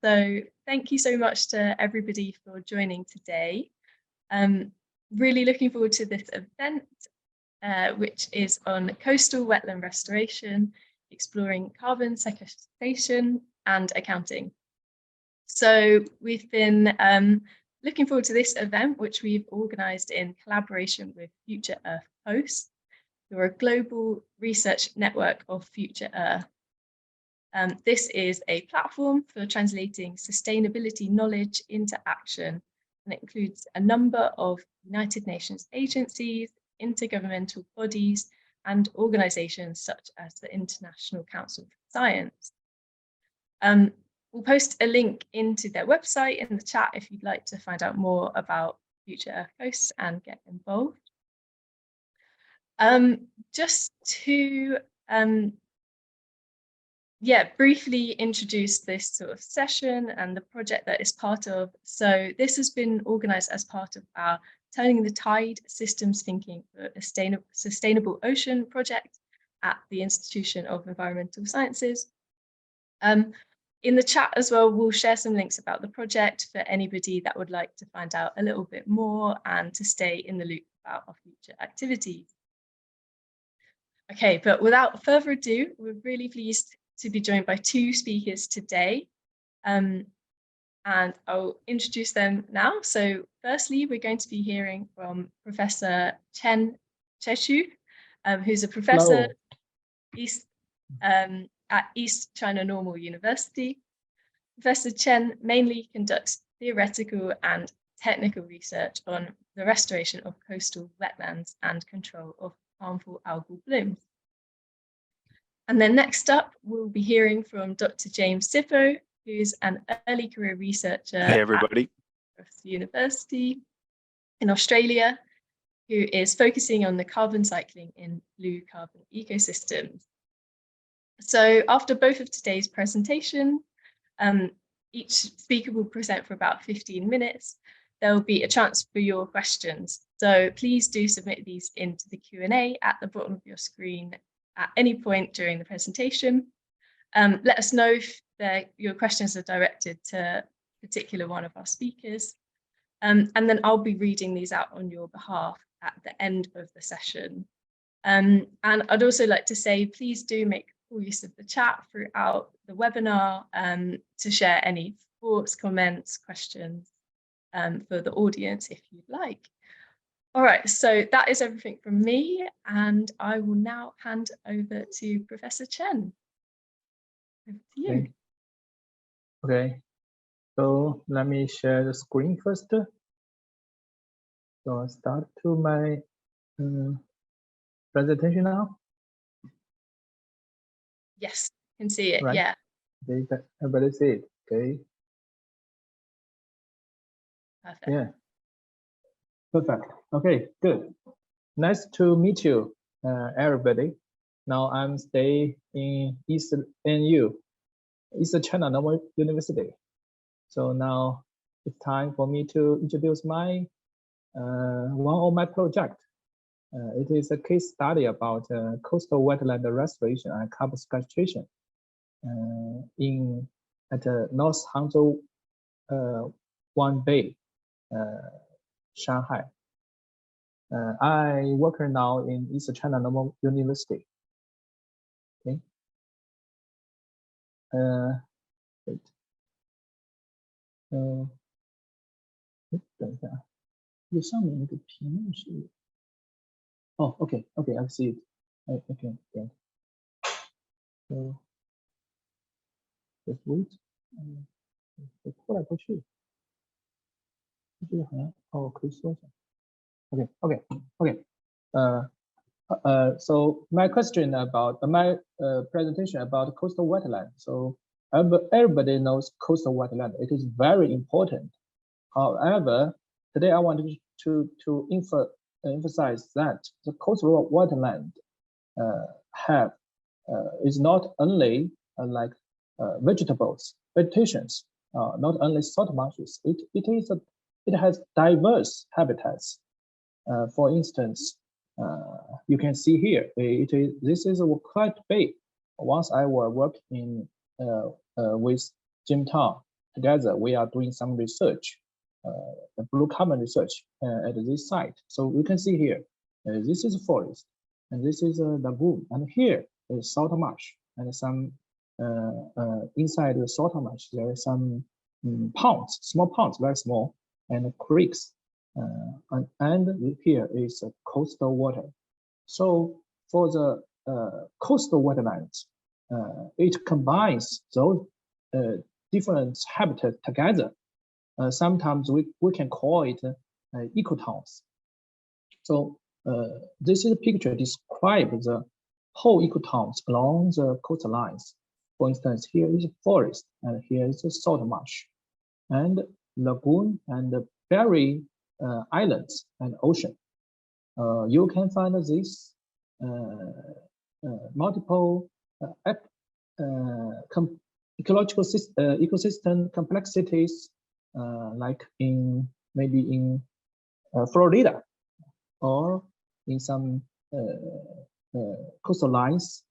So thank you so much to everybody for joining today. Really looking forward to this event, which is on coastal wetland restoration, exploring carbon sequestration and accounting. So we've been looking forward to this event, which we've organised in collaboration with Future Earth Host, who are a global research network of Future Earth. This is a platform for translating sustainability knowledge into action, and it includes a number of United Nations agencies, intergovernmental bodies, and organisations such as the International Council for Science. We'll post a link into their website in the chat if you'd like to find out more about Future Earth Hosts and get involved. Just to briefly introduce this sort of session and the project that it's part of. So this has been organised as part of our Turning the Tide Systems Thinking for a Sustainable Ocean project at the Institution of Environmental Sciences. In the chat as well, we'll share some links about the project for anybody that would like to find out a little bit more and to stay in the loop about our future activities. Okay, but without further ado, we're really pleased to be joined by two speakers today. And I'll introduce them now. So firstly, we're going to be hearing from Professor Chen Xuechu, who's a professor at East China Normal University. Professor Chen mainly conducts theoretical and technical research on the restoration of coastal wetlands and control of harmful algal blooms. And then next up, we'll be hearing from Dr. James Sippo, who's an early career researcher Hey, everybody. at the University in Australia, who is focusing on the carbon cycling in blue carbon ecosystems. So after both of today's presentation, each speaker will present for about 15 minutes. There will be a chance for your questions. So please do submit these into the Q&A at the bottom of your screen at any point during the presentation. Let us know if your questions are directed to a particular one of our speakers. And then I'll be reading these out on your behalf at the end of the session. And I'd also like to say, please do make full use of the chat throughout the webinar to share any thoughts, comments, questions for the audience if you'd like. All right, so that is everything from me, and I will now hand over to Professor Chen. Over to you. Okay, so let me share the screen first. So I'll start to my presentation now. Yes, I can see it, right. Yeah. Everybody see it, okay. Perfect. Yeah, perfect. Okay, good. Nice to meet you, everybody. Now I'm staying in East China Normal University. So now it's time for me to introduce my one of my project. It is a case study about coastal wetland restoration and carbon sequestration at North Hangzhou, One Bay, Shanghai. I work now in East China Normal University. Okay. Wait. 等一下，这上面那个屏幕是。Oh, okay, I see it. Okay, good. So just wait. 拖来拖去，这个好像可以缩小。Okay. So my question about my presentation about coastal wetland. So everybody knows coastal wetland. It is very important. However, today I wanted to emphasize that the coastal wetland is not only like vegetations, not only salt marshes. It has diverse habitats. For instance, you can see here. This is quite big. Once I was working with Jinshan together, we are doing some research, the blue carbon research at this site. So we can see here, this is a forest, and this is a lagoon, and here is salt marsh, and some inside the salt marsh there are some ponds, small ponds, very small, and creeks, and here is coastal water. So for the coastal wetlands, it combines those different habitats together. Sometimes we can call it ecotowns. So this is a picture describes the whole ecotowns along the coastlines. For instance, here is a forest, and here is a salt marsh, and lagoon, and berry islands, and ocean. You can find this multiple ecological ecosystem complexities, like maybe in Florida, or in some coastlines,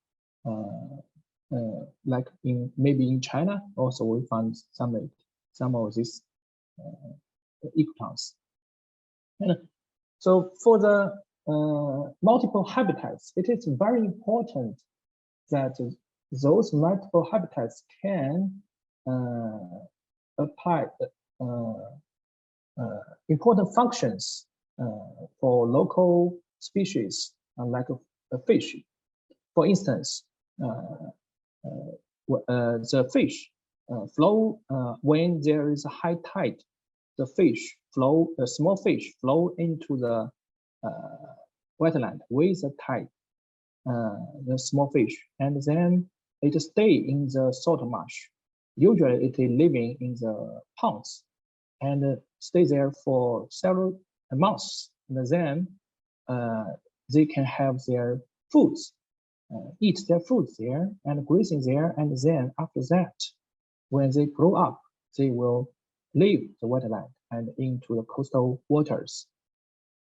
like maybe in China. Also, we find some of these ecotowns. And so for the multiple habitats, it is very important that those multiple habitats can apply important functions for local species, like a fish. For instance, the fish flow when there is a high tide. The small fish flow into the wetland with the tide, the small fish, and then it stay in the salt marsh. Usually it is living in the ponds and stay there for several months. And then they can have their foods, eat their foods there and grazing there. And then after that, when they grow up, they will leave the wetland and into the coastal waters.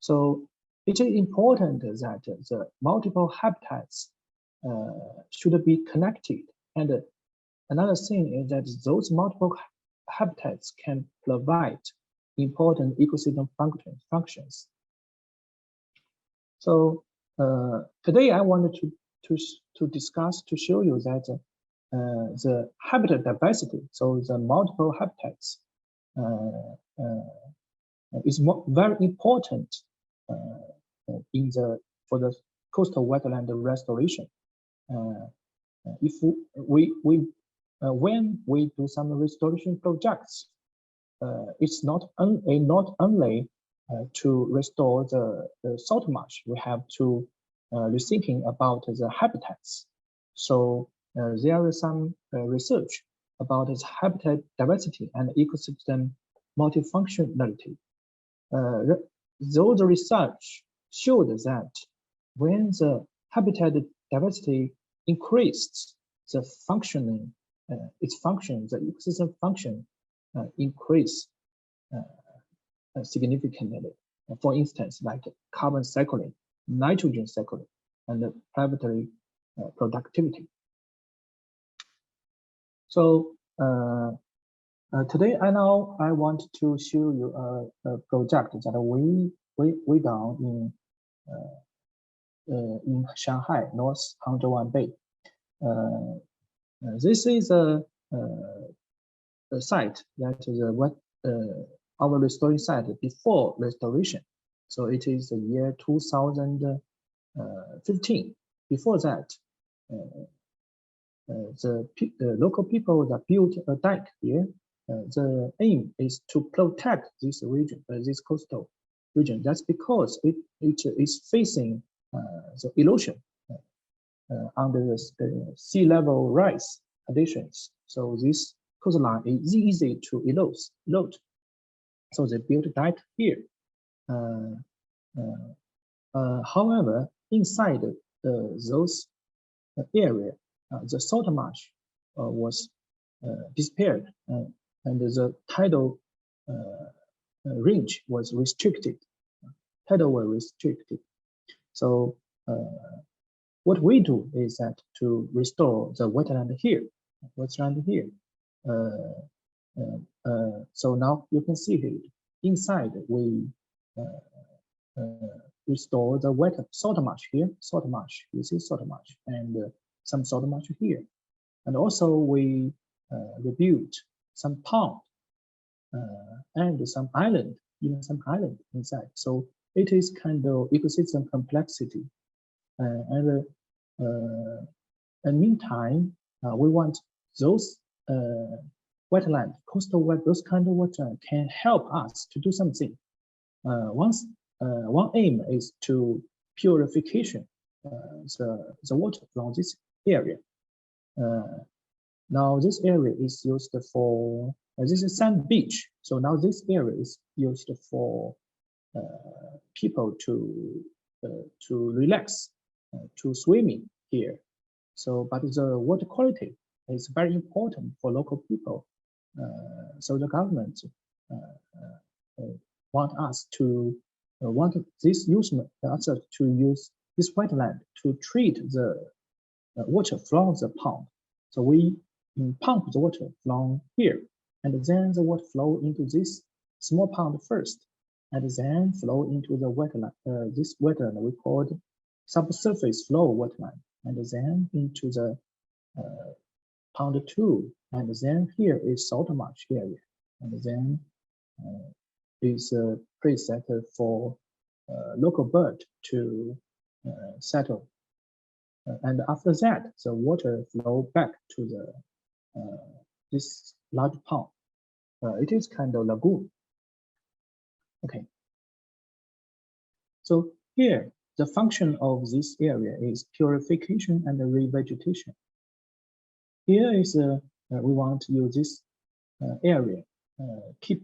So it is important that the multiple habitats should be connected. And another thing is that those multiple habitats can provide important ecosystem functions. So today I wanted to discuss, to show you that the habitat diversity, so the multiple habitats, is very important for the coastal wetland restoration. If when we do some restoration projects, it's not only to restore the salt marsh. We have to rethinking about the habitats. So there is some research about its habitat diversity and ecosystem multifunctionality. Those research showed that when the habitat diversity increased, the functioning, the ecosystem function increase significantly. For instance, like carbon cycling, nitrogen cycling, and planetary productivity. So today I want to show you a project that we done in Shanghai, North Hangzhou Bay. This is a site that is our restoring site before restoration. So it is the year 2015. Before that, the local people that built a dike here. The aim is to protect this region, this coastal region. That's because it is facing the erosion under the sea level rise conditions. So this coastline is easy to erode. So they built a dike here. However, inside those area, the salt marsh was disappeared, and the tidal range was restricted. Tidal were restricted. So what we do is that to restore the wetland here, So now you can see here, inside we restore the wet salt marsh here, salt marsh, you see salt marsh, and some salt marsh here. And also we rebuilt some pond and some island, even some island inside. So it is kind of ecosystem complexity. And meantime, we want those wetland, coastal wet, those kind of wetland can help us to do something. One aim is to purification the water from this area. Now this area is used for this is sand beach. So now this area is used for people to relax, to swimming here. So, but the water quality is very important for local people. So the government want us to want this usement to use this wetland to treat the water from the pond. So we pump the water from here, and then the water flow into this small pond first, and then flow into the wetland. This wetland we called subsurface flow wetland, and then into the pond 2, and then here is salt marsh area, and then is preset for local bird to settle. And after that, the water flow back to the this large pond. It is kind of lagoon. Okay. So here, the function of this area is purification and revegetation. Here is we want to use this area, keep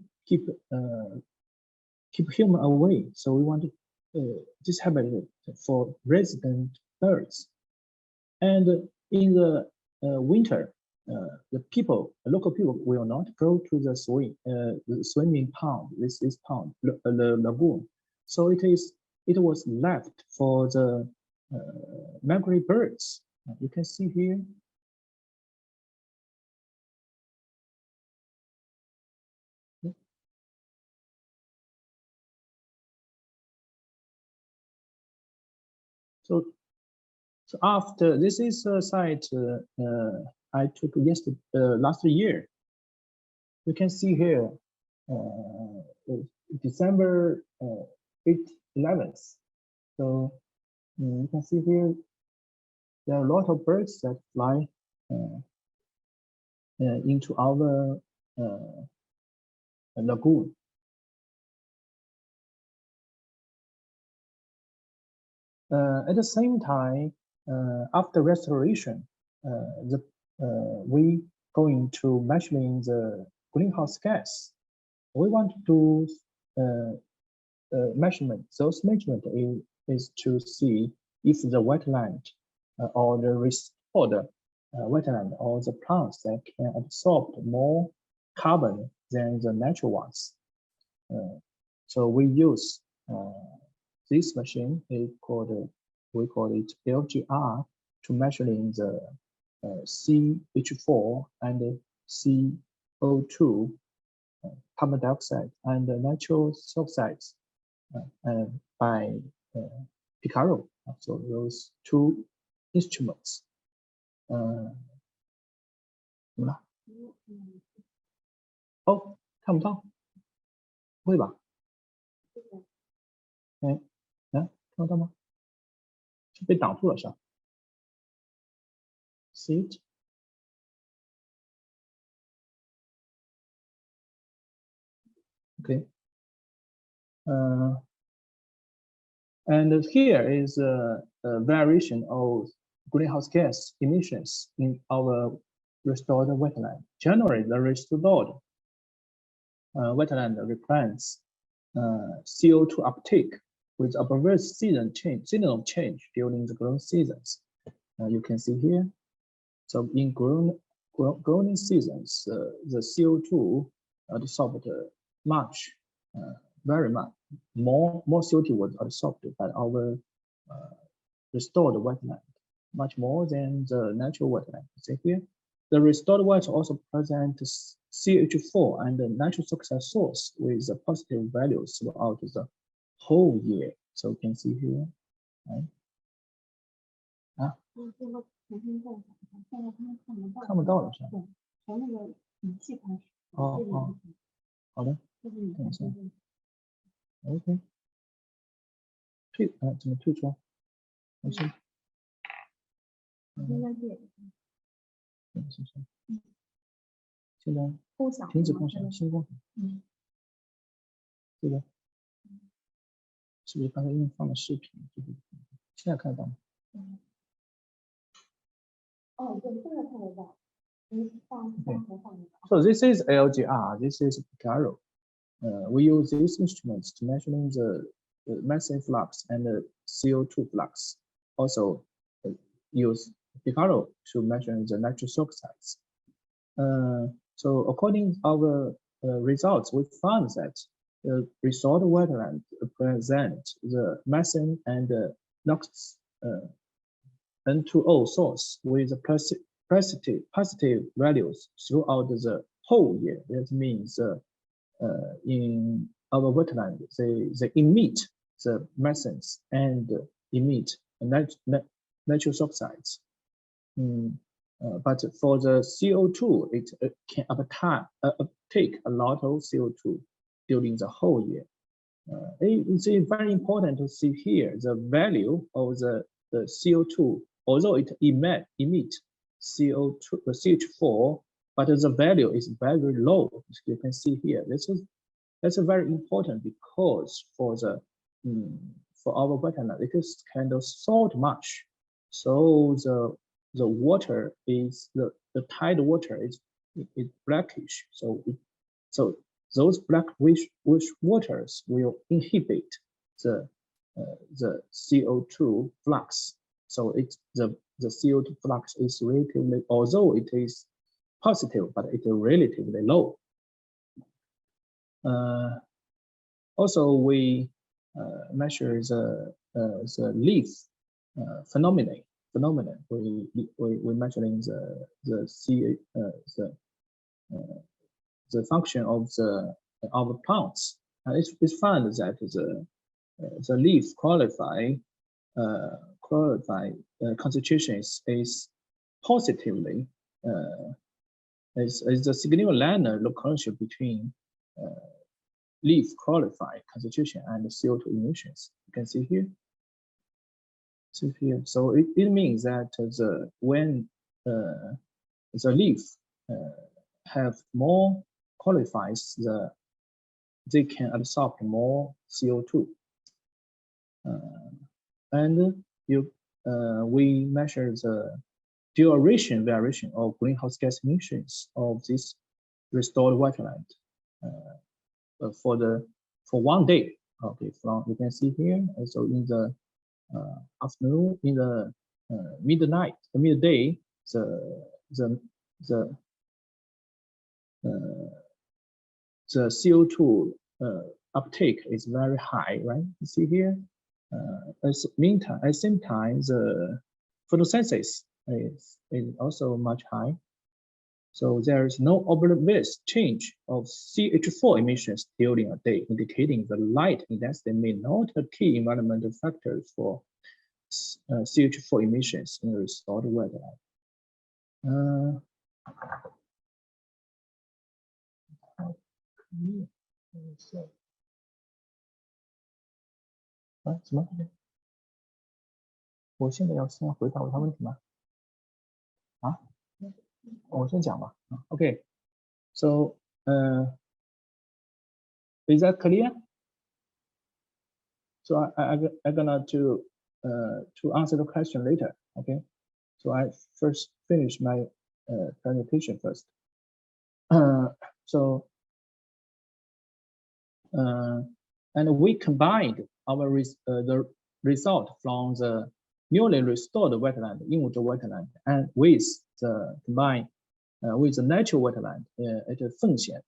human away. So we want this habitat for resident birds. And in the winter, the local people will not go to the swimming pond. This is pond, the lagoon. So it was left for the migratory birds. You can see here. So after this is a site I took last year. You can see here December 11th. So you can see here there are a lot of birds that fly into our lagoon. At the same time, after restoration, we going to measuring the greenhouse gas. We want to do measurement. Those measurement is to see if the wetland or the restored wetland or the plants that can absorb more carbon than the natural ones. So we use this machine. We call it LGR to measuring the CH4 and CO2, carbon dioxide, and natural sulfides by Picaro. So those two instruments. 怎么了？哦，看不到，不会吧？哎，看得到吗？是被挡住了是吧 ？See it? Okay. And here is a variation of greenhouse gas emissions in our restored wetland. Generally, the restored wetland represents CO2 uptake with a reverse seasonal change during the growing seasons. You can see here. So in growing seasons, the CO2 absorbed much, very much. More CO2 was absorbed by our restored wetland, much more than the natural wetland. See here, the restored wetland also presents CH4 and the nitrous oxide source with a positive values throughout the whole year. So you can see here, right? 看不到了是吧？从那个仪器开始。哦，好的，等一下。OK， 怎么退出啊？没事。应该是。现在停止共享，新共享。这个是不是刚才因为放了视频？现在看得到吗？哦，对，现在看得到。So this is LGR. This is Picaro. We use these instruments to measuring the methane flux and the CO2 flux. Also, use Picaro to measure the nitrous oxides. So according to our results, we found that the resort wetland present the methane and NOx N2O source with positive values throughout the whole year. That means in our wetland, they emit the methanes and emit nitrous oxides. But for the CO2, it can uptake a lot of CO2 during the whole year. It's very important to see here the value of the CO2, although it emit CO2, CH4, but the value is very low. As you can see here, that's very important because for our wetland, it is kind of salt marsh, so the water is the tide water is blackish. So those blackish waters will inhibit the CO2 flux. So the CO2 flux is relatively, although it is positive, but it is relatively low. Also, we measure the leaf phenomenon. We measuring the function of our plants. It's found that the leaf qualify concentration is positively is the significant linear correlation between leaf qualify concentration and CO2 emissions. You can see here. So it means that when the leaf have more qualifies, they can absorb more CO2. And we measure the duration variation of greenhouse gas emissions of this restored wetland for 1 day. Okay, from you can see here. So in the afternoon, in the midday, the CO2 uptake is very high, right? You see here. At the same time, the photosynthesis is also much high. So there is no obvious change of CH4 emissions during a day, indicating the light intensity may not a key environmental factor for CH4 emissions in restored wetland.什么？我现在要先回答他问题吗？啊？我先讲吧。Okay. So, is that clear? So I'm gonna to answer the question later. Okay. So I first finish my presentation first. And we combined our the result from the newly restored wetland, Yingwuzhou Wetland, and with the combined with the natural wetland at Fengxian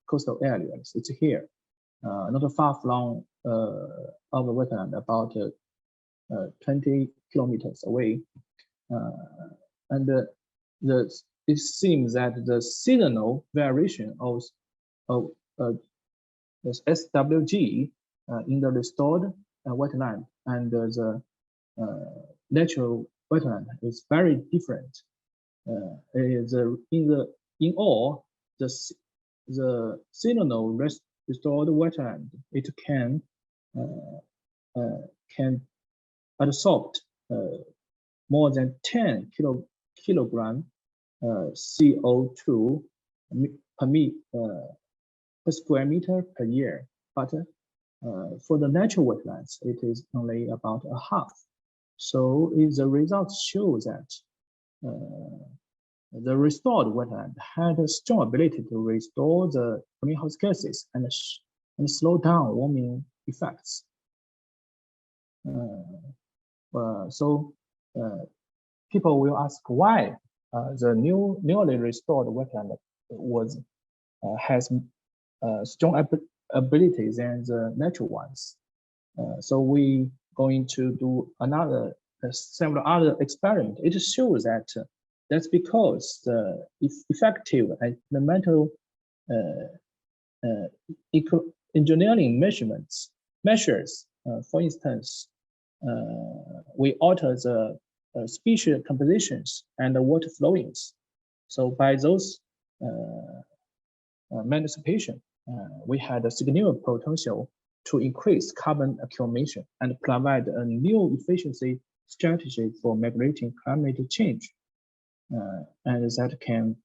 coastal areas. It's here, not far from our wetland, about 20 kilometers away. And the it seems that the seasonal variation of this SWG in the restored wetland and the natural wetland is very different. In all, the seasonal restored wetland, it can absorb more than 10 kilogram CO2 per square meter per year, but for the natural wetlands, it is only about a half. So the results show that the restored wetland had a strong ability to restore the greenhouse gases and slow down warming effects. So people will ask why the newly restored wetland has strong abilities than the natural ones. So we going to do several other experiments. It shows that that's because the effective environmental engineering measures, for instance, we alter the species compositions and the water flowings. So by those manipulation, we had a significant potential to increase carbon accumulation and provide a new efficiency strategy for mitigating climate change, and that can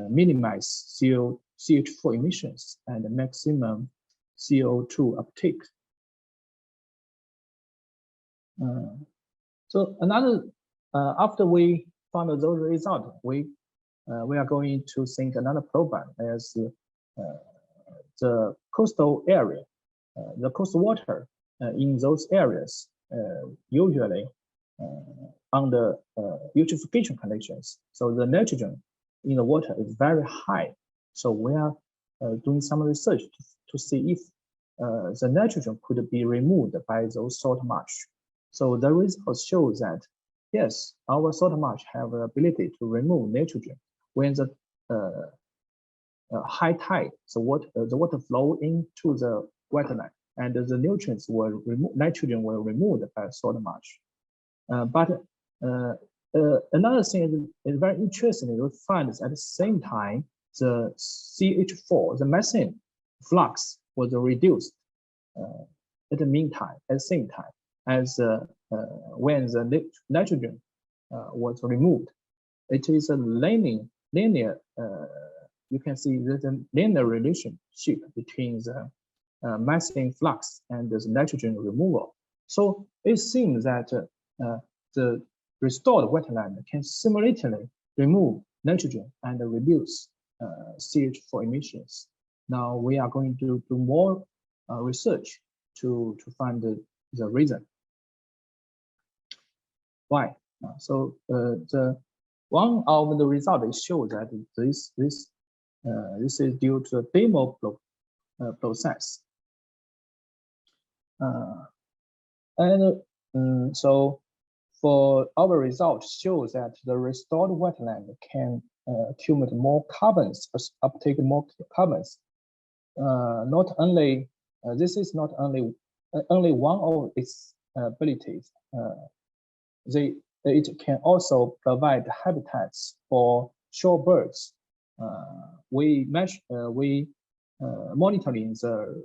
minimize CH4 emissions and maximum CO2 uptake. So after we found those results, we are going to think another problem as the coastal area, the coastal water in those areas usually under eutrophication conditions. So the nitrogen in the water is very high. So we are doing some research to see if the nitrogen could be removed by those salt marsh. So the results show that yes, our salt marsh have the ability to remove nitrogen when the high tide, the water flow into the wetland, and the nutrients will remove, nitrogen will removed by salt marsh. But another thing is very interesting. We find is at the same time the CH4, the methane flux was reduced at the same time as when the nitrogen was removed. It is a linear. You can see there's a linear relationship between the methane flux and the nitrogen removal. So it seems that the restored wetland can simultaneously remove nitrogen and reduce CH4 emissions. Now we are going to do more research to find the reason. Why? So one of the results shows that this is due to the demo process. So for our results shows that the restored wetland can accumulate more carbons, uptake more carbons. Not only this is not only one of its abilities. It can also provide habitats for shorebirds. We monitoring the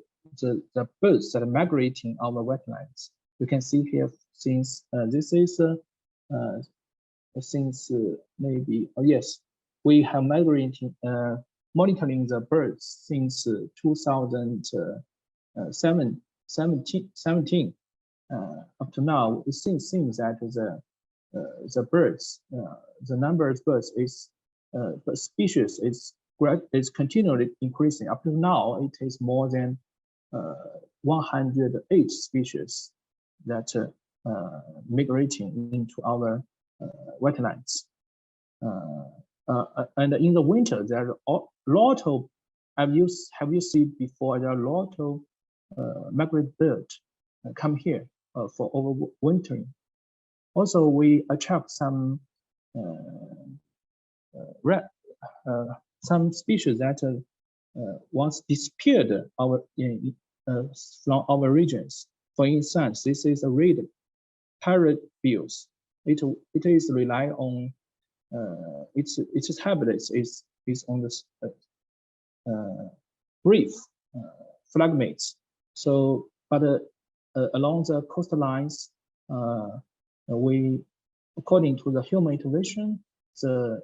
birds that are migrating our wetlands. You can see here since this is since maybe yes, we have monitoring the birds since 2017. Up to now, it seems that the birds, the number of birds is species is continually increasing. Up to now, it is more than 108 species that migrating into our wetlands. And in the winter, there are a lot of, have you seen before, there are a lot of migratory birds come here for overwintering. Also, we attract some some species that once disappeared from our regions. For instance, this is a red parrotbills. It is rely on its habitats is on the reef fragments. So, but along the coastlines, we, according to the human intervention, the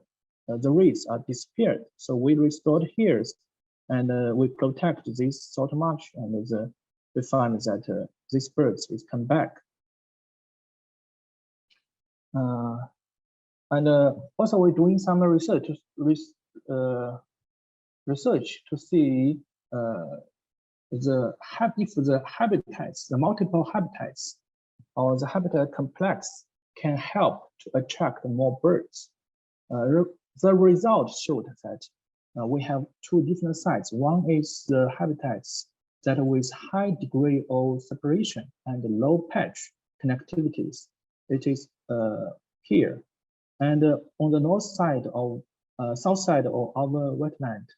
reefs are disappeared. So we restored here, and we protect this salt marsh, and we find that these birds is come back. And also we're doing some research to see if the habitats, the multiple habitats, or the habitat complex can help to attract more birds. The result showed that we have two different sites. One is the habitats that with high degree of separation and low patch connectivities. It is here. And on the north side of south side of our wetland,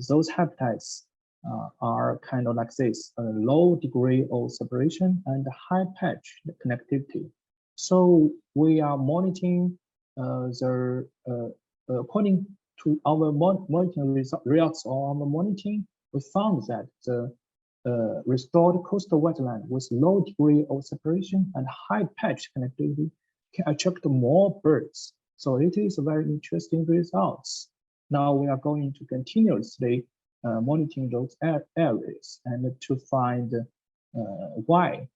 those habitats are kind of like this, a low degree of separation and high patch connectivity. So we are monitoring according to our monitoring results on our monitoring, we found that the restored coastal wetland with low degree of separation and high patch connectivity can attract more birds. So it is very interesting results. Now we are going to continuously monitoring those areas and to find why.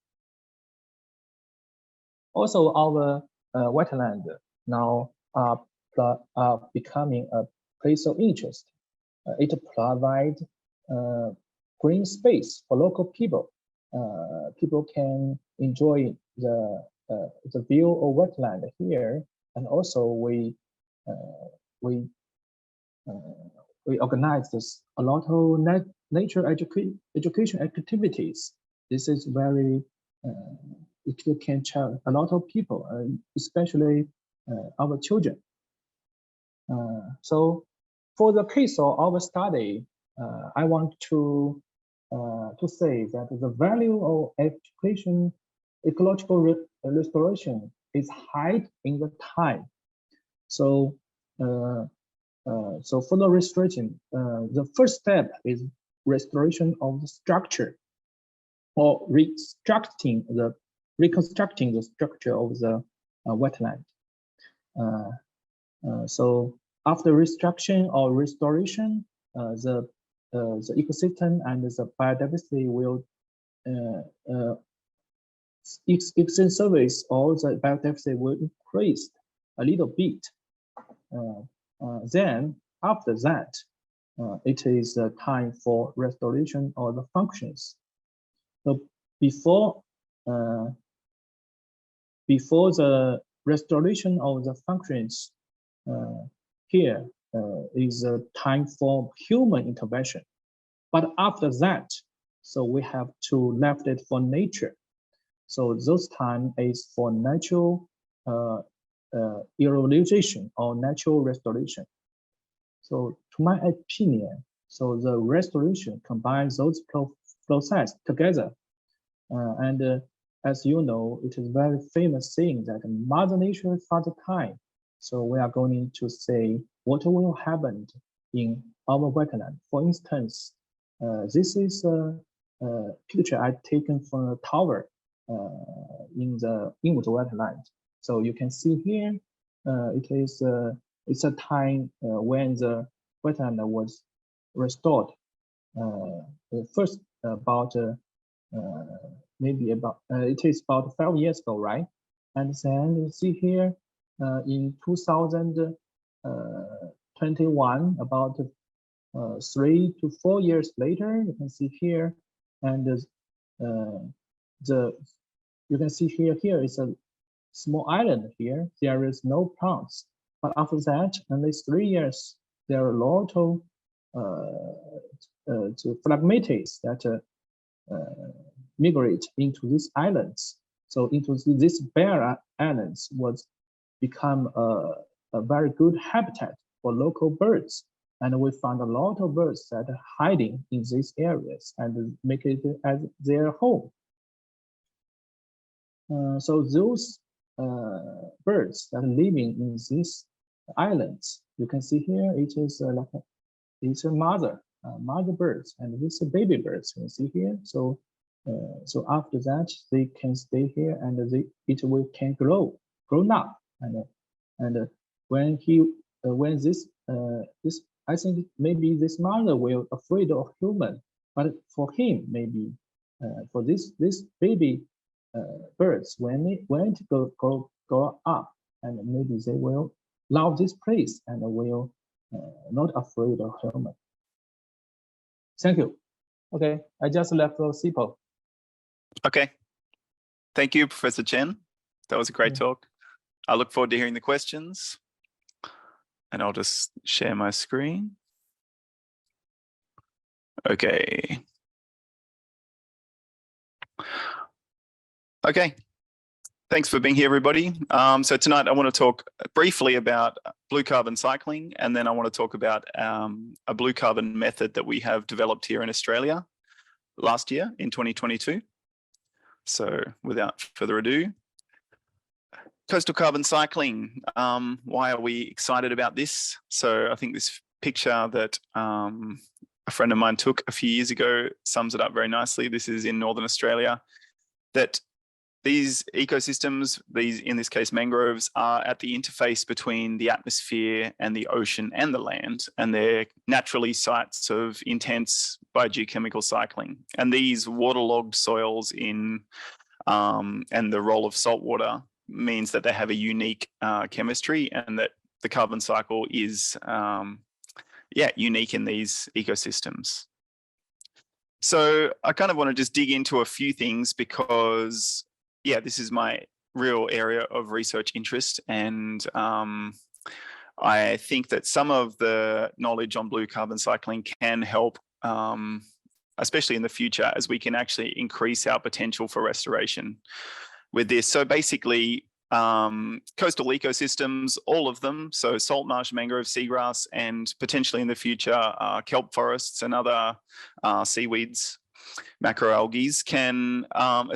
Also, our wetland now are becoming a place of interest. It provides green space for local people. People can enjoy the view of wetland here, and also we organize a lot of nature education activities. This is very it can help a lot of people, especially our children. So for the case of our study, I want to say that the value of education, ecological restoration is high in the time. So so for the restoration, the first step is restoration of the structure, or reconstructing the structure of the wetland. So after reconstruction or restoration, the ecosystem and the biodiversity will extend surveys, or the biodiversity will increase a little bit. Then after that, it is time for restoration of the functions. So before the restoration of the functions, here is a time for human intervention. But after that, so we have to left it for nature. So this time is for natural erosion or natural restoration. So to my opinion, so the restoration combines those processes together. And as you know, it is very famous saying that Mother Nature is Father Time. So we are going to say what will happen in our wetland. For instance, this is a picture I've taken from a tower in the Yingwuzhou Wetland. So you can see here, it's a time when the wetland was restored. First, about maybe about it is about 5 years ago, right? And then you see here in 2021, about 3 to 4 years later, you can see here, and you can see here is a small island here. There is no plants, but after that, in these 3 years, there are a lot of phlagmites that migrate into these islands. So into these bare islands was become a very good habitat for local birds. And we found a lot of birds that are hiding in these areas and make it as their home. So those birds that are living in these islands, you can see here, it is it's a mother birds, and this is baby birds. You can see here. So so after that, they can stay here, and it can grow up, and when this I think maybe this mother will afraid of human, but for him maybe for this baby birds, when it go up, and maybe they will love this place and will not afraid of human. Thank you. Okay, I just left the Sippo. Okay. Thank you, Professor Chen. That was a great talk. I look forward to hearing the questions. And I'll just share my screen. Okay. Okay. Thanks for being here, everybody. So tonight I want to talk briefly about blue carbon cycling, and then I want to talk about a blue carbon method that we have developed here in Australia last year in 2022. So without further ado, coastal carbon cycling. Why are we excited about this? So I think this picture that a friend of mine took a few years ago sums it up very nicely. This is in Northern Australia, that these ecosystems, in this case mangroves, are at the interface between the atmosphere and the ocean and the land, and they're naturally sites of intense biogeochemical cycling. And these waterlogged soils and the role of salt water means that they have a unique chemistry, and that the carbon cycle is unique in these ecosystems. So I kind of want to just dig into a few things because this is my real area of research interest, and I think that some of the knowledge on blue carbon cycling can help, especially in the future, as we can actually increase our potential for restoration with this. So basically, coastal ecosystems, all of them, so salt marsh, mangrove, seagrass, and potentially in the future, kelp forests and other seaweeds, macroalgae, can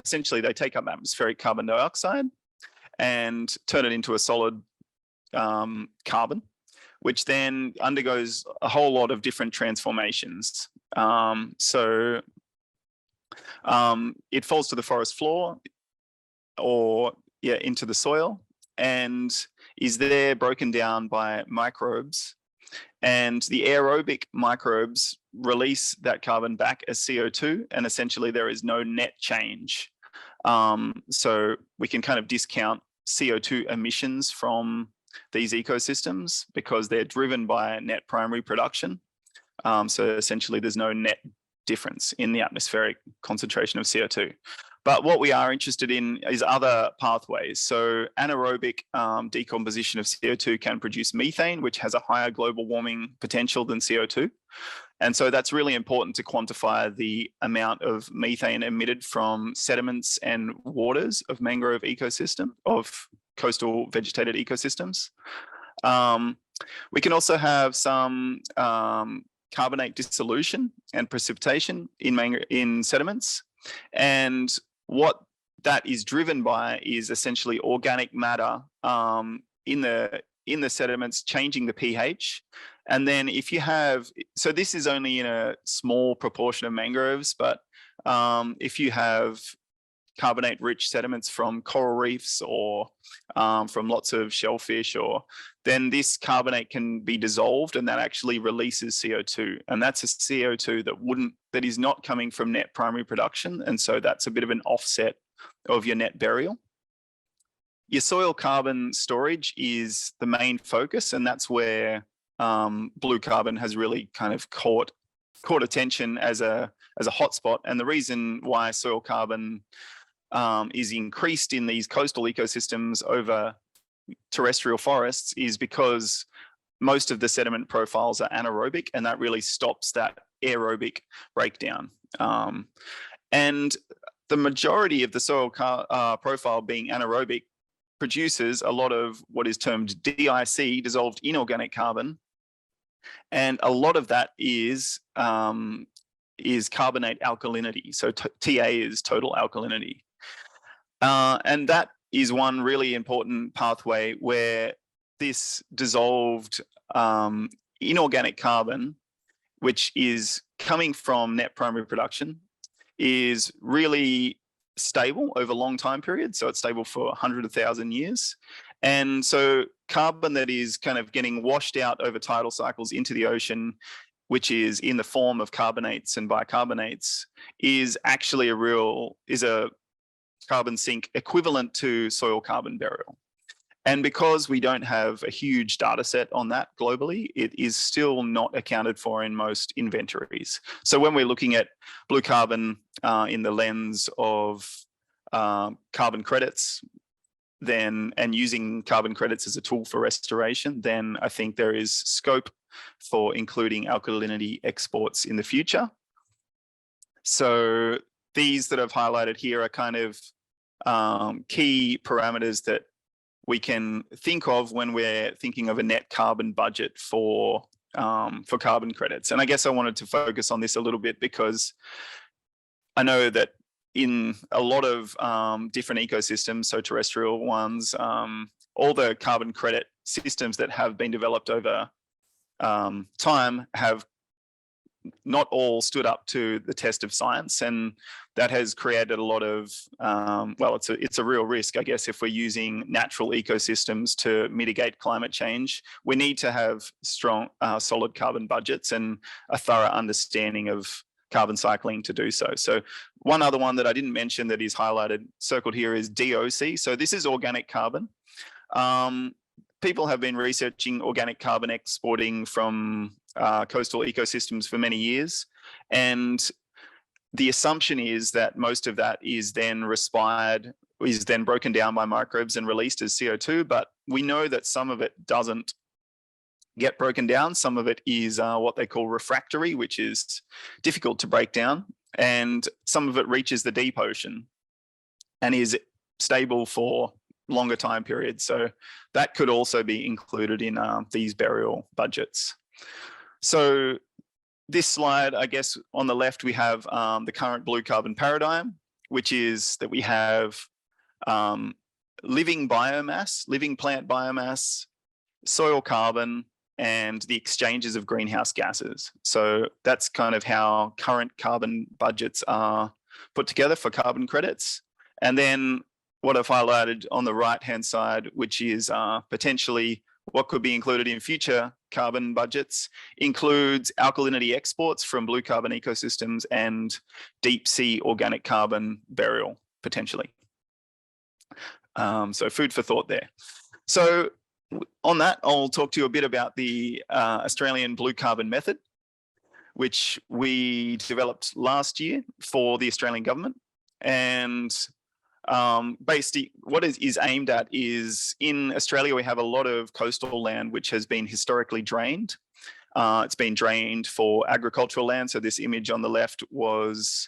essentially, they take up atmospheric carbon dioxide and turn it into a solid carbon, which then undergoes a whole lot of different transformations. So it falls to the forest floor or into the soil, and is there broken down by microbes, and the aerobic microbes release that carbon back as CO2, and essentially there is no net change. So we can kind of discount CO2 emissions from these ecosystems because they're driven by net primary production. So essentially there's no net difference in the atmospheric concentration of CO2. But what we are interested in is other pathways. So anaerobic decomposition of CO2 can produce methane, which has a higher global warming potential than CO2. And so that's really important to quantify the amount of methane emitted from sediments and waters of mangrove ecosystem, of coastal vegetated ecosystems. We can also have some carbonate dissolution and precipitation in sediments. And what that is driven by is essentially organic matter in the sediments changing the pH. And then if you have, so this is only in a small proportion of mangroves, but if you have carbonate rich sediments from coral reefs or from lots of shellfish, then this carbonate can be dissolved, and that actually releases CO2. And that's a CO2 that is not coming from net primary production. And so that's a bit of an offset of your net burial. Your soil carbon storage is the main focus, and that's where blue carbon has really kind of caught attention as a hotspot. And the reason why soil carbon is increased in these coastal ecosystems over terrestrial forests is because most of the sediment profiles are anaerobic, and that really stops that aerobic breakdown. And the majority of the soil profile being anaerobic produces a lot of what is termed DIC, dissolved inorganic carbon, And a lot of that is carbonate alkalinity. So TA is total alkalinity. And that is one really important pathway where this dissolved inorganic carbon, which is coming from net primary production, is really stable over long time periods. So it's stable for 100,000 years. And so carbon that is kind of getting washed out over tidal cycles into the ocean, which is in the form of carbonates and bicarbonates, is actually a carbon sink equivalent to soil carbon burial. And because we don't have a huge data set on that globally, it is still not accounted for in most inventories. So when we're looking at blue carbon in the lens of carbon credits, then, and using carbon credits as a tool for restoration, then I think there is scope for including alkalinity exports in the future. So these that I've highlighted here are kind of key parameters that we can think of when we're thinking of a net carbon budget for carbon credits. And I guess I wanted to focus on this a little bit because I know that in a lot of different ecosystems, so terrestrial ones, all the carbon credit systems that have been developed over time have not all stood up to the test of science, and that has created a lot of well, it's a real risk, I guess, if we're using natural ecosystems to mitigate climate change. We need to have strong solid carbon budgets and a thorough understanding of carbon cycling to do so. So one other one that I didn't mention that is highlighted, circled here, is DOC. So this is organic carbon. People have been researching organic carbon exporting from coastal ecosystems for many years. And the assumption is that most of that is then respired, is then broken down by microbes and released as CO2. But we know that some of it doesn't get broken down. Some of it is what they call refractory, which is difficult to break down. And some of it reaches the deep ocean and is stable for longer time periods. So that could also be included in these burial budgets. So this slide, I guess on the left, we have the current blue carbon paradigm, which is that we have living biomass, living plant biomass, soil carbon, and the exchanges of greenhouse gases. So that's kind of how current carbon budgets are put together for carbon credits. And then what I've highlighted on the right-hand side, which is potentially what could be included in future carbon budgets, includes alkalinity exports from blue carbon ecosystems and deep sea organic carbon burial, potentially. So food for thought there. So on that, I'll talk to you a bit about the Australian blue carbon method, which we developed last year for the Australian government. And basically what it is aimed at is, in Australia, we have a lot of coastal land which has been historically drained. It's been drained for agricultural land. So this image on the left was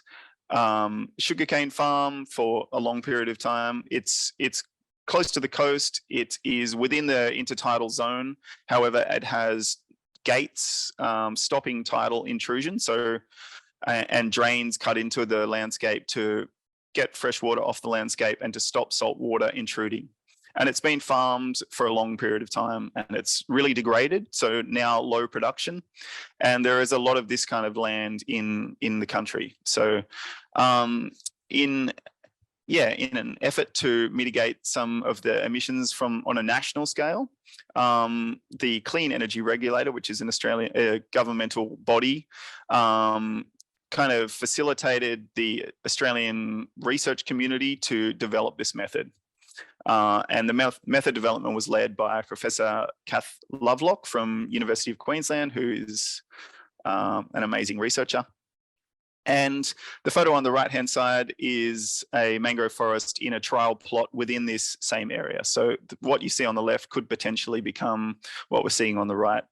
sugarcane farm for a long period of time. It's close to the coast. It is within the intertidal zone. However, it has gates stopping tidal intrusion. So and drains cut into the landscape to get fresh water off the landscape and to stop salt water intruding. And it's been farmed for a long period of time and it's really degraded. So now low production. And there is a lot of this kind of land in the country. So in an effort to mitigate some of the emissions on a national scale, the Clean Energy Regulator, which is an Australian governmental body, kind of facilitated the Australian research community to develop this method. And the method development was led by Professor Kath Lovelock from University of Queensland, who is an amazing researcher. And the photo on the right-hand side is a mangrove forest in a trial plot within this same area. So what you see on the left could potentially become what we're seeing on the right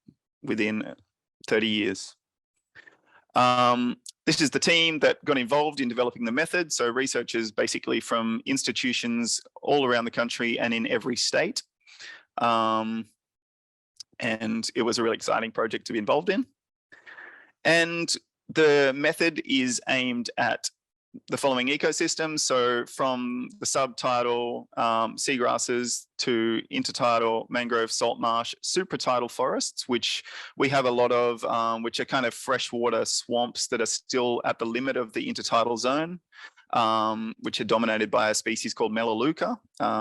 within 30 years. This is the team that got involved in developing the method. So researchers basically from institutions all around the country and in every state. And And it was a really exciting project to be involved in. And the method is aimed at the following ecosystems. So from the subtidal seagrasses to intertidal mangrove, salt marsh, supratidal forests, which we have a lot of, which are kind of freshwater swamps that are still at the limit of the intertidal zone, which are dominated by a species called Melaleuca,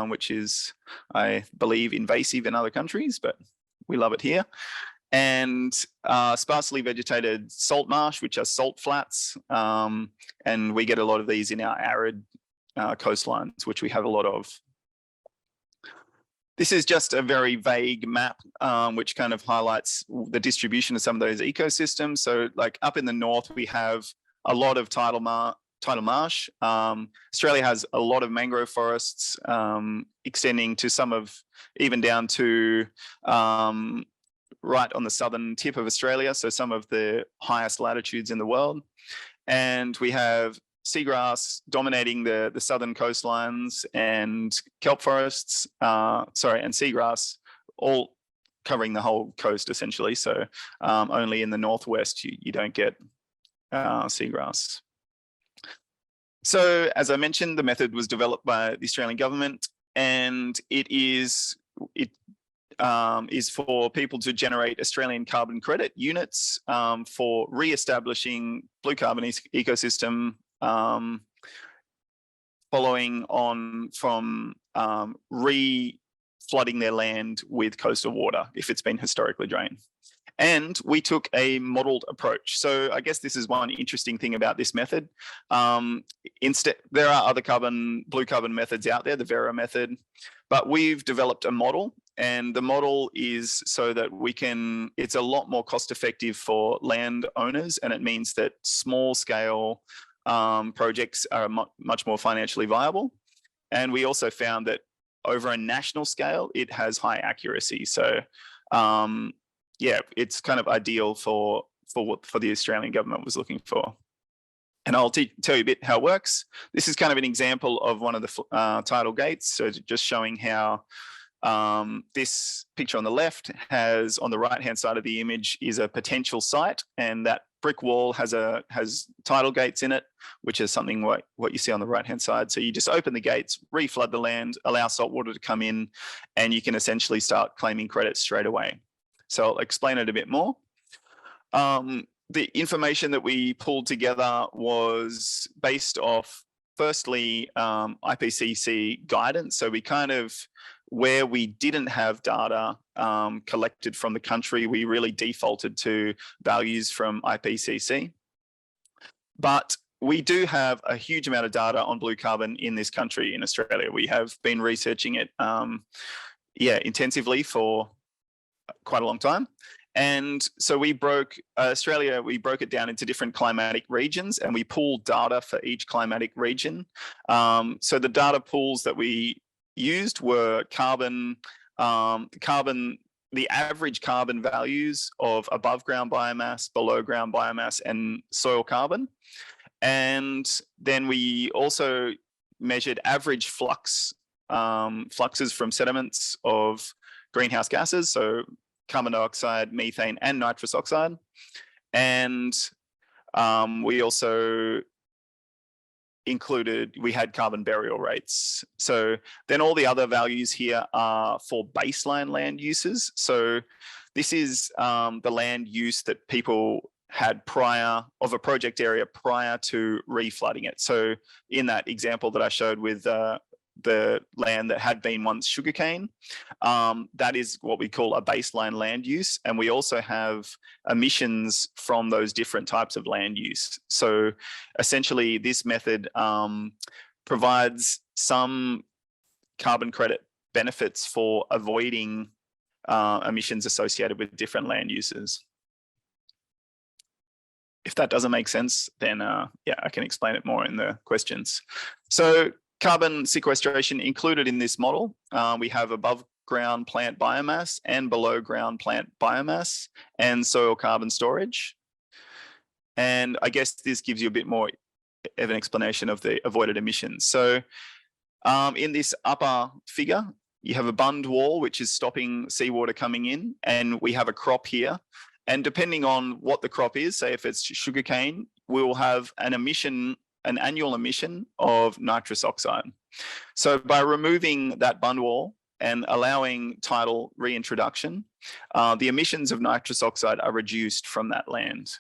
which is, I believe, invasive in other countries, but we love it here. And sparsely vegetated salt marsh, which are salt flats. And we get a lot of these in our arid coastlines, which we have a lot of. This is just a very vague map, which kind of highlights the distribution of some of those ecosystems. So like up in the north, we have a lot of tidal marsh. Australia has a lot of mangrove forests, extending to some of, even down to right on the southern tip of Australia, so some of the highest latitudes in the world. And we have seagrass dominating the southern coastlines, and kelp forests, and seagrass all covering the whole coast essentially. So only in the northwest you don't get seagrass. So as I mentioned, the method was developed by the Australian government, and it is for people to generate Australian carbon credit units for re-establishing blue carbon ecosystem, following on from re-flooding their land with coastal water if it's been historically drained. And we took a modeled approach. So I guess this is one interesting thing about this method. Instead, there are other blue carbon methods out there, the Vera method, but we've developed a model. And the model is so that it's a lot more cost effective for landowners. And it means that small scale projects are much more financially viable. And we also found that over a national scale, it has high accuracy. So yeah, it's kind of ideal for what the Australian government was looking for. And I'll tell you a bit how it works. This is kind of an example of one of the tidal gates. So just showing how this picture on the left has, on the right-hand side of the image, is a potential site, and that brick wall has tidal gates in it, which is something what you see on the right-hand side. So you just open the gates, reflood the land, allow salt water to come in, and you can essentially start claiming credits straight away. So I'll explain it a bit more. The information that we pulled together was based off, firstly, IPCC guidance. So we kind of, where we didn't have data collected from the country, we really defaulted to values from IPCC. But we do have a huge amount of data on blue carbon in this country, in Australia. We have been researching it intensively for quite a long time. And so we broke it down into different climatic regions, and we pooled data for each climatic region. So the data pools that we used were the average carbon values of above ground biomass, below ground biomass, and soil carbon. And then we also measured average fluxes from sediments of greenhouse gases, so carbon dioxide, methane, and nitrous oxide. And we also we had carbon burial rates. So then all the other values here are for baseline land uses. So this is the land use that people had of a project area prior to reflooding it. So in that example that I showed with the land that had been once sugarcane, that is what we call a baseline land use. And we also have emissions from those different types of land use. So essentially this method provides some carbon credit benefits for avoiding emissions associated with different land uses. If that doesn't make sense, then yeah, I can explain it more in the questions. So carbon sequestration included in this model, we have above ground plant biomass and below ground plant biomass and soil carbon storage. And I guess this gives you a bit more of an explanation of the avoided emissions. So in this upper figure, you have a bund wall, which is stopping seawater coming in, and we have a crop here. And depending on what the crop is, say if it's sugarcane, we will have an emission, an annual emission of nitrous oxide. So by removing that bund wall and allowing tidal reintroduction, the emissions of nitrous oxide are reduced from that land.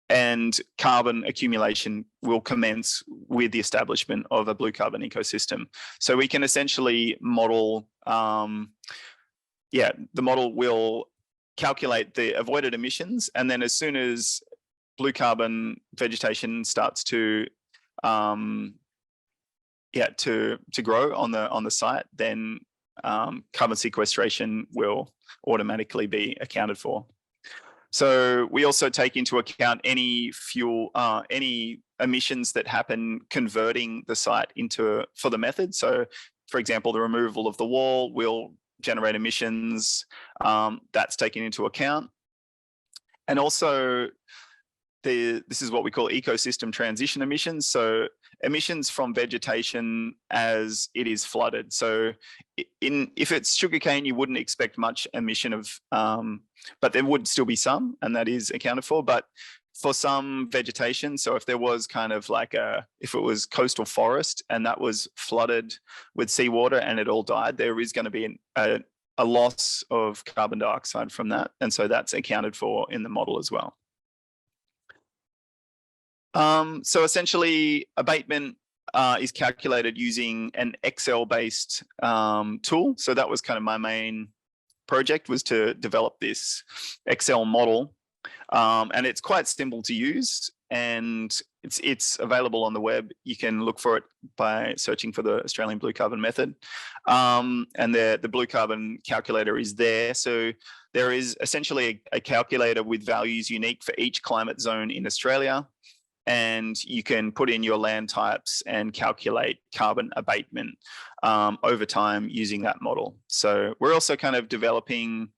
And carbon accumulation will commence with the establishment of a blue carbon ecosystem. So we can essentially model, the model will calculate the avoided emissions, and then as soon as blue carbon vegetation starts to grow on the site, then carbon sequestration will automatically be accounted for. So we also take into account any fuel, any emissions that happen converting the site into for the method. So, for example, the removal of the wall will generate emissions. That's taken into account, and also this is what we call ecosystem transition emissions. So emissions from vegetation as it is flooded. So if it's sugarcane, you wouldn't expect much emission of, but there would still be some, and that is accounted for. But for some vegetation, so if there was kind of like if it was coastal forest and that was flooded with seawater and it all died, there is going to be a loss of carbon dioxide from that. And so that's accounted for in the model as well. So essentially, abatement is calculated using an Excel-based tool. So that was kind of my main project, was to develop this Excel model. And it's quite simple to use, and it's available on the web. You can look for it by searching for the Australian Blue Carbon Method. And the blue carbon calculator is there. So there is essentially a calculator with values unique for each climate zone in Australia. And you can put in your land types and calculate carbon abatement over time using that model. So we're also kind of developing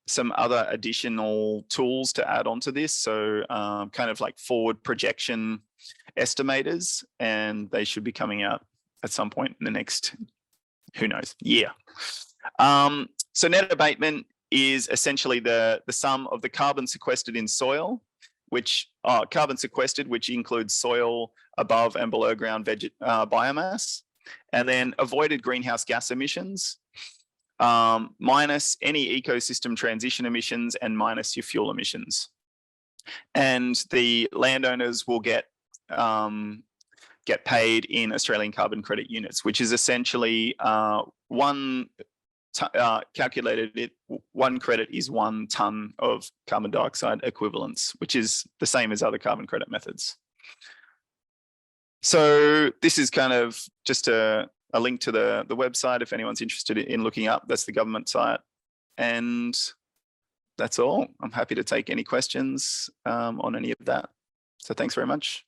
some other additional tools to add onto this. So kind of like forward projection estimators, and they should be coming out at some point in the next, who knows, year. So net abatement is essentially the sum of the carbon sequestered in soil, which carbon sequestered, which includes soil above and below ground biomass, and then avoided greenhouse gas emissions, minus any ecosystem transition emissions and minus your fuel emissions. And the landowners will get paid in Australian carbon credit units, which is essentially calculated, one credit is 1 ton of carbon dioxide equivalents, which is the same as other carbon credit methods. So this is kind of just a link to the website if anyone's interested in looking up. That's the government site. And that's all. I'm happy to take any questions on any of that. So thanks very much.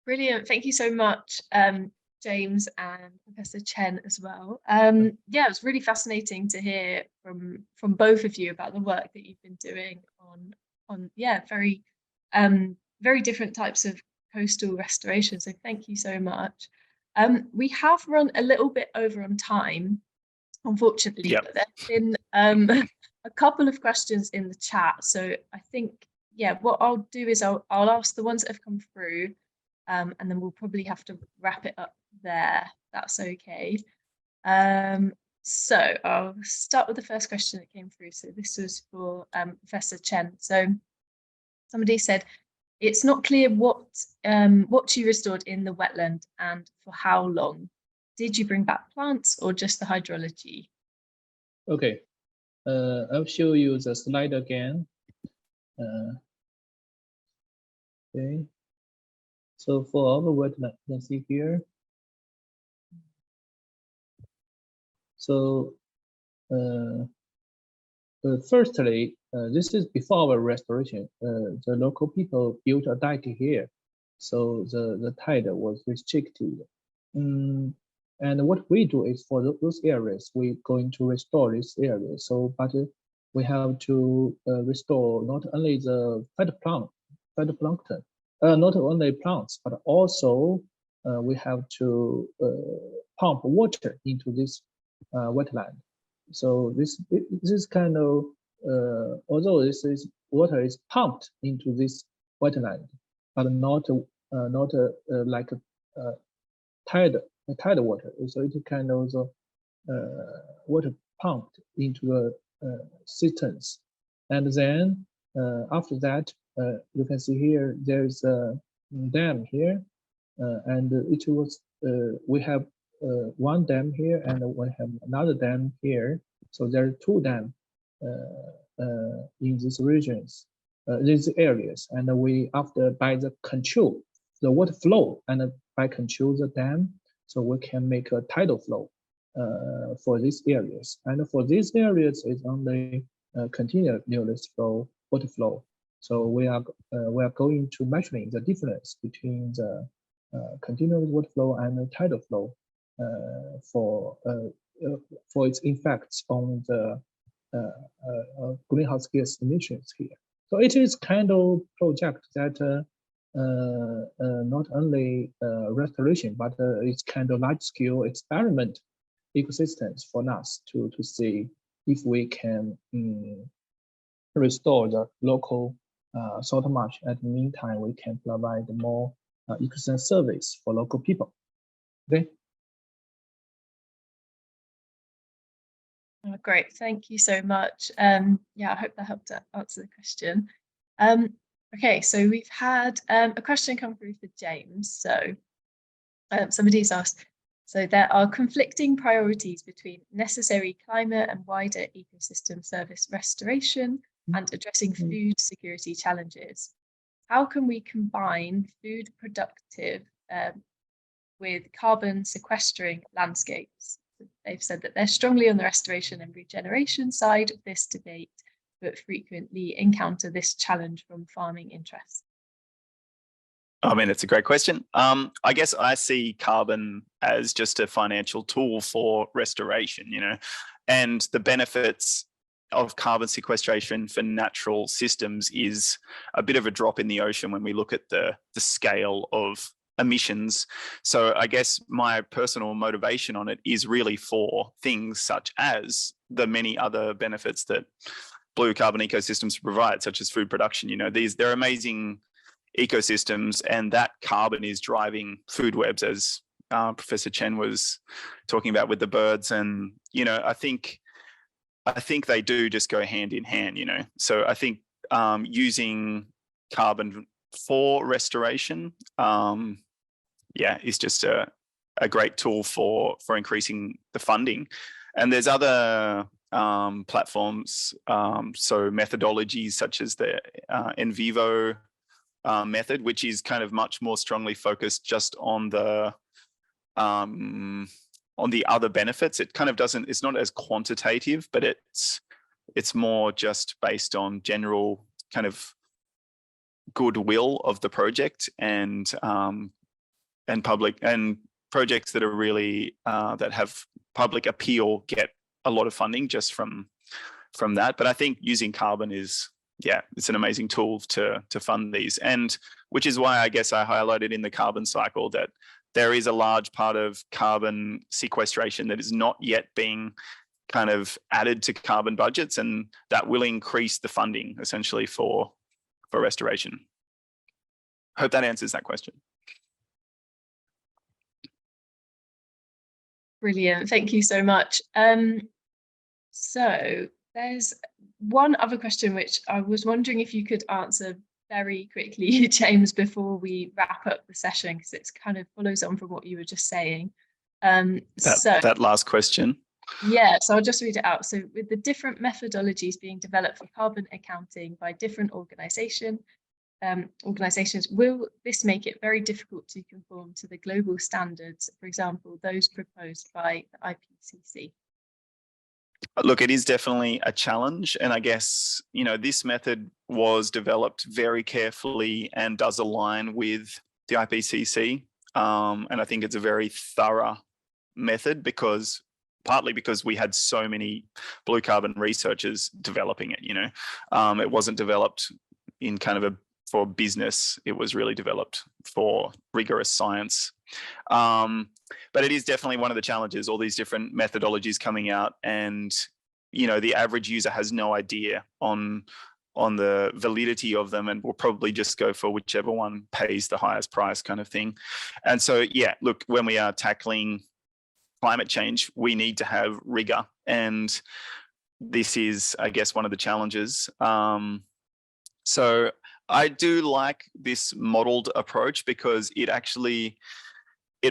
Brilliant. Thank you so much, James and Professor Chen as well. Yeah, it was really fascinating to hear from both of you about the work that you've been doing on very very different types of coastal restoration. So thank you so much. We have run a little bit over on time, unfortunately, but there's been a couple of questions in the chat. So I think, yeah, what I'll do is I'll ask the ones that have come through. And then we'll probably have to wrap it up there. That's okay. So I'll start with the first question that came through. So this was for Professor Chen. So somebody said, it's not clear what you restored in the wetland and for how long. Did you bring back plants or just the hydrology? Okay, I'll show you the slide again. Okay. So for our wetland, you can see here. So firstly, this is before our restoration. The local people built a dike here, so the tide was restricted. And what we do is for those areas, we're going to restore this area. So, but we have to restore not only the phytoplankton, phytoplankton. Not only plants, but also we have to pump water into this wetland. So this kind of although water is pumped into this wetland, but not like tidal water. So it kind of water pumped into the cisterns, and then after that you can see here there's a dam here, and it was we have one dam here and we have another dam here. So there are two dams in these regions, these areas, and we after by the control the water flow and by control the dam, so we can make a tidal flow for these areas. And for these areas, it's only continuous flow, water flow. So we are going to measuring the difference between the continuous water flow and the tidal flow for its effects on the greenhouse gas emissions here. So it is kind of project that not only restoration, but it's kind of large scale experiment ecosystems for us to see if we can restore the local salt marsh. At the meantime, we can provide more ecosystem service for local people. Okay. Oh, great, thank you so much. Yeah, I hope that helped to answer the question. Okay, so we've had a question come through for James. So somebody's asked, so there are conflicting priorities between necessary climate and wider ecosystem service restoration and addressing food security challenges. How can we combine food productive with carbon sequestering landscapes? They've said that they're strongly on the restoration and regeneration side of this debate, but frequently encounter this challenge from farming interests. I mean, it's a great question. I guess I see carbon as just a financial tool for restoration, you know, and the benefits of carbon sequestration for natural systems is a bit of a drop in the ocean when we look at the scale of emissions. So I guess my personal motivation on it is really for things such as the many other benefits that blue carbon ecosystems provide, such as food production. You know, they're amazing ecosystems, and that carbon is driving food webs, as Professor Chen was talking about with the birds. And, you know, I think they do just go hand in hand, you know. So I think using carbon for restoration, is just a great tool for increasing the funding. And there's other platforms, so methodologies such as the in vivo method, which is kind of much more strongly focused just on the other benefits. It kind of doesn't, it's not as quantitative, but it's more just based on general kind of goodwill of the project and public, and projects that are really that have public appeal get a lot of funding just from that. But I think using carbon is, it's an amazing tool to fund these, and which is why I guess I highlighted in the carbon cycle that there is a large part of carbon sequestration that is not yet being kind of added to carbon budgets, and that will increase the funding essentially for restoration. Hope that answers that question. Brilliant, thank you so much. So there's one other question which I was wondering if you could answer very quickly, James, before we wrap up the session, because it's kind of follows on from what you were just saying. That last question. Yeah, so I'll just read it out. So with the different methodologies being developed for carbon accounting by different organizations, will this make it very difficult to conform to the global standards, for example, those proposed by the IPCC? Look, it is definitely a challenge. And I guess, you know, this method was developed very carefully and does align with the IPCC. And I think it's a very thorough method partly because we had so many blue carbon researchers developing it, you know. It wasn't developed in kind of for business. It was really developed for rigorous science. But it is definitely one of the challenges, all these different methodologies coming out, and the average user has no idea on the validity of them, and will probably just go for whichever one pays the highest price kind of thing. And so, yeah, look, when we are tackling climate change, we need to have rigor, and this is, I guess, one of the challenges. So I do like this modeled approach because it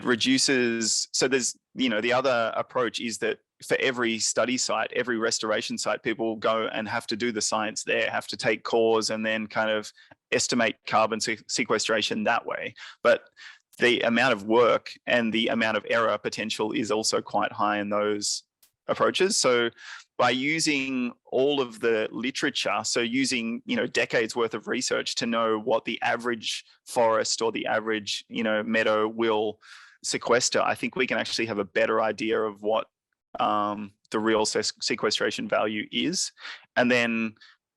reduces. So there's, the other approach is that for every study site, every restoration site, people go and have to do the science there, have to take cores and then kind of estimate carbon sequestration that way. But the amount of work and the amount of error potential is also quite high in those approaches. So by using all of the literature, so using, decades worth of research to know what the average forest or the average, meadow will sequester, I think we can actually have a better idea of what the real sequestration value is. And then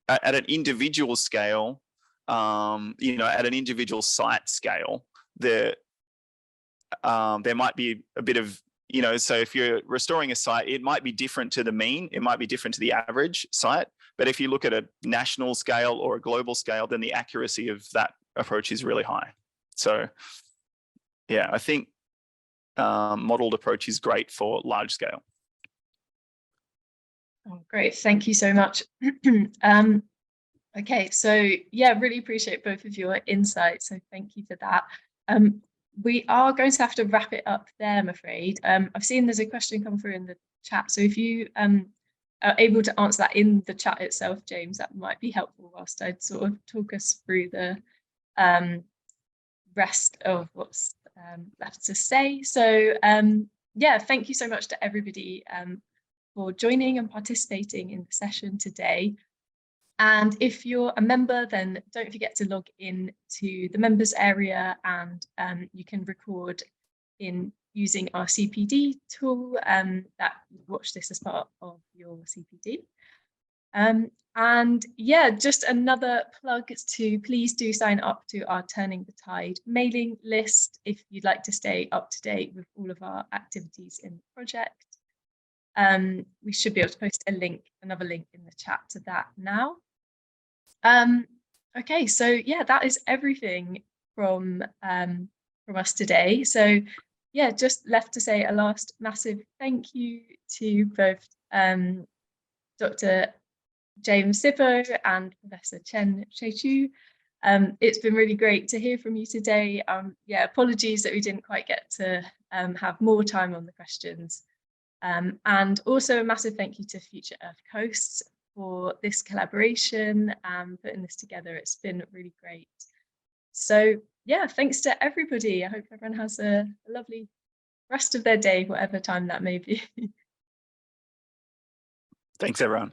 at an individual scale, at an individual site scale, there might be a bit of, so if you're restoring a site, it might be different to the mean, it might be different to the average site. But if you look at a national scale or a global scale, then the accuracy of that approach is really high. So yeah, I think modeled approach is great for large scale. Oh, great, thank you so much. Okay, so yeah, really appreciate both of your insights, so thank you for that. We are going to have to wrap it up there, I'm afraid. I've seen there's a question come through in the chat, so if you are able to answer that in the chat itself, James, that might be helpful whilst I'd sort of talk us through the rest of what's left to say. So yeah, thank you so much to everybody for joining and participating in the session today. And if you're a member, then don't forget to log in to the members area, and you can record in using our CPD tool that watch this as part of your CPD. And yeah, just another plug to please do sign up to our Turning the Tide mailing list if you'd like to stay up to date with all of our activities in the project. We should be able to post another link in the chat to that now. Okay, so yeah, that is everything from us today. So yeah, just left to say a last massive thank you to both Dr. James Sippo and Professor Chen Xuechu. It's been really great to hear from you today. Yeah, apologies that we didn't quite get to have more time on the questions. And also a massive thank you to Future Earth Coasts for this collaboration and putting this together. It's been really great. So yeah, thanks to everybody. I hope everyone has a lovely rest of their day, whatever time that may be. Thanks, everyone.